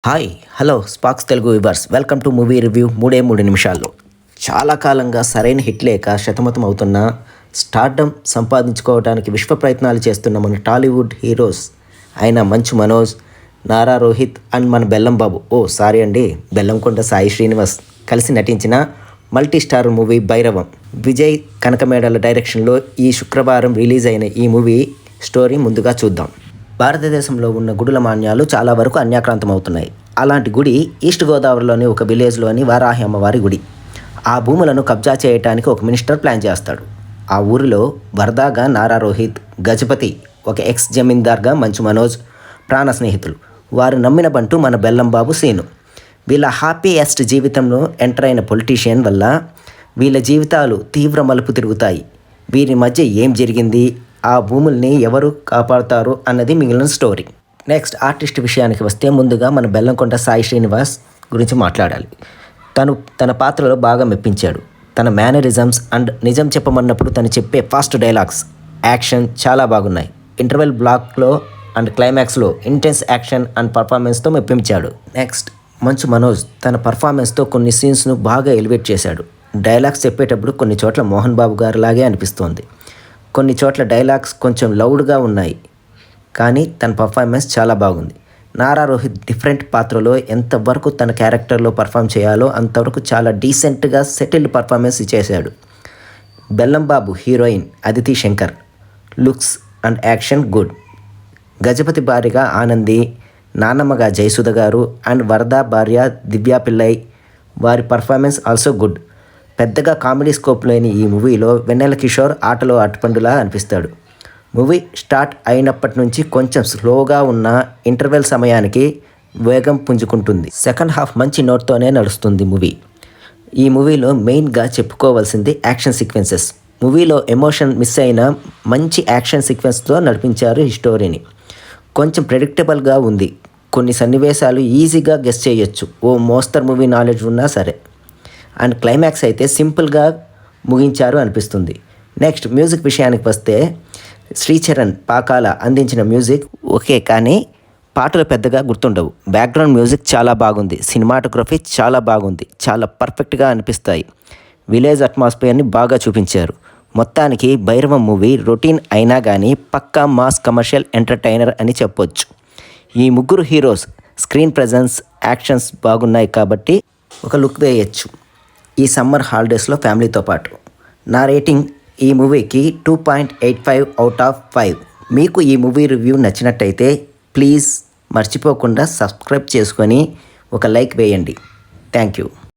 Hi hello Spox Telugu viewers welcome to movie review 3 నిమిషాల్లో. చాలా కాలంగా సరైన హిట్ లేక శతమతం అవుతున్న స్టార్డమ్ సంపాదించుకోవడానికి విశ్వ ప్రయత్నాలు చేస్తున్న మన టాలీవుడ్ హీరోస్ అయిన మంచు మనోజ్, నారా రోహిత్ అండ్ మన బెల్లం బాబు బెల్లంకొండ సాయి శ్రీనివాస్ కలిసి నటించిన multi star movie Bhairavam Vijay Kanakamedala డైరెక్షన్లో ఈ శుక్రవారం రిలీజ్ అయిన ఈ మూవీ స్టోరీ ముందుగా చూద్దాం. భారతదేశంలో ఉన్న గుడుల మాన్యాలు చాలా వరకు అన్యాక్రాంతం అవుతున్నాయి. అలాంటి గుడి ఈస్ట్ గోదావరిలోని ఒక విలేజ్లోని వారాహి అమ్మవారి గుడి. ఆ భూములను కబ్జా చేయడానికి ఒక మినిస్టర్ ప్లాన్ చేస్తాడు. ఆ ఊరిలో వరదాగా నారా రోహిత్, గజపతి ఒక ఎక్స్ జమీందార్గా మంచు మనోజ్ ప్రాణ స్నేహితులు. వారు నమ్మిన బంటూ మన బెల్లం బాబు సీను. వీళ్ళ హ్యాపీయెస్ట్ జీవితంలో ఎంటర్ అయిన పొలిటీషియన్ వల్ల వీళ్ళ జీవితాలు తీవ్ర మలుపు తిరుగుతాయి. వీరి మధ్య ఏం జరిగింది, ఆ భూముల్ని ఎవరు కాపాడుతారు అన్నది మిగిలిన స్టోరీ. నెక్స్ట్ ఆర్టిస్ట్ విషయానికి వస్తే ముందుగా మన బెల్లంకొండ సాయి శ్రీనివాస్ గురించి మాట్లాడాలి. తన పాత్రలో బాగా మెప్పించాడు. తన మేనరిజమ్స్ అండ్ నిజం చెప్పమన్నప్పుడు తను చెప్పే ఫాస్ట్ డైలాగ్స్, యాక్షన్ చాలా బాగున్నాయి. ఇంటర్వెల్ బ్లాక్లో అండ్ క్లైమాక్స్లో intense action and పర్ఫార్మెన్స్తో మెప్పించాడు. Next Manchu Manoj తన పర్ఫార్మెన్స్తో కొన్ని సీన్స్ను బాగా ఎలివేట్ చేశాడు. డైలాగ్స్ చెప్పేటప్పుడు కొన్ని చోట్ల మోహన్ బాబు గారు లాగే అనిపిస్తోంది. కొన్ని చోట్ల డైలాగ్స్ కొంచెం లౌడ్గా ఉన్నాయి, కానీ తన పర్ఫార్మెన్స్ చాలా బాగుంది. నారా రోహిత్ డిఫరెంట్ పాత్రలో ఎంతవరకు తన క్యారెక్టర్లో పర్ఫామ్ చేయాలో అంతవరకు చాలా డీసెంట్గా సెటిల్డ్ పర్ఫార్మెన్స్ చేశాడు. Bellam Babu heroine Aditi Shankar looks and action good. Gajapathi భార్యగా ఆనంది, నాన్నమ్మగా జయసుధ గారు అండ్ వరద భార్య దివ్యా పిల్లై, వారి పర్ఫార్మెన్స్ ఆల్సో గుడ్. పెద్దగా కామెడీ స్కోప్ లేని ఈ మూవీలో వెన్నెల కిషోర్ ఆటలో అటుపండులా అనిపిస్తాడు. మూవీ స్టార్ట్ అయినప్పటి నుంచి కొంచెం స్లోగా ఉన్న ఇంటర్వెల్ సమయానికి వేగం పుంజుకుంటుంది. సెకండ్ హాఫ్ మంచి నోట్తోనే నడుస్తుంది మూవీ. ఈ మూవీలో మెయిన్గా చెప్పుకోవాల్సింది యాక్షన్ సీక్వెన్సెస్. మూవీలో ఎమోషన్ మిస్ అయిన మంచి యాక్షన్ సీక్వెన్స్తో నడిపించారు ఈ స్టోరీని. కొంచెం ప్రెడిక్టబుల్గా ఉంది. కొన్ని సన్నివేశాలు ఈజీగా గెస్ చేయొచ్చు, ఓ మోస్తరు మూవీ నాలెడ్జ్ ఉన్నా సరే. అండ్ క్లైమాక్స్ అయితే సింపుల్గా ముగించారు అనిపిస్తుంది. నెక్స్ట్ మ్యూజిక్ విషయానికి వస్తే శ్రీచరణ్ పాకాల అందించిన మ్యూజిక్ ఓకే, కానీ పాటలు పెద్దగా గుర్తుండవు. బ్యాక్గ్రౌండ్ మ్యూజిక్ చాలా బాగుంది. సినిమాటోగ్రఫీ చాలా బాగుంది. చాలా పర్ఫెక్ట్గా అనిపిస్తాయి. విలేజ్ అట్మాస్ఫియర్ని బాగా చూపించారు. మొత్తానికి భైరవం మూవీ రొటీన్ అయినా కానీ పక్కా మాస్ కమర్షియల్ ఎంటర్టైనర్ అని చెప్పొచ్చు. ఈ ముగ్గురు హీరోస్ స్క్రీన్ ప్రెజెన్స్, యాక్షన్స్ బాగున్నాయి కాబట్టి ఒక లుక్ వేయచ్చు ఈ సమ్మర్ హాలిడేస్లో ఫ్యామిలీతో పాటు. నా రేటింగ్ ఈ మూవీకి 2.85 అవుట్ ఆఫ్ 5. మీకు ఈ మూవీ రివ్యూ నచ్చినట్టయితే ప్లీజ్ మర్చిపోకుండా సబ్స్క్రైబ్ చేసుకొని ఒక లైక్ వేయండి. Thank you.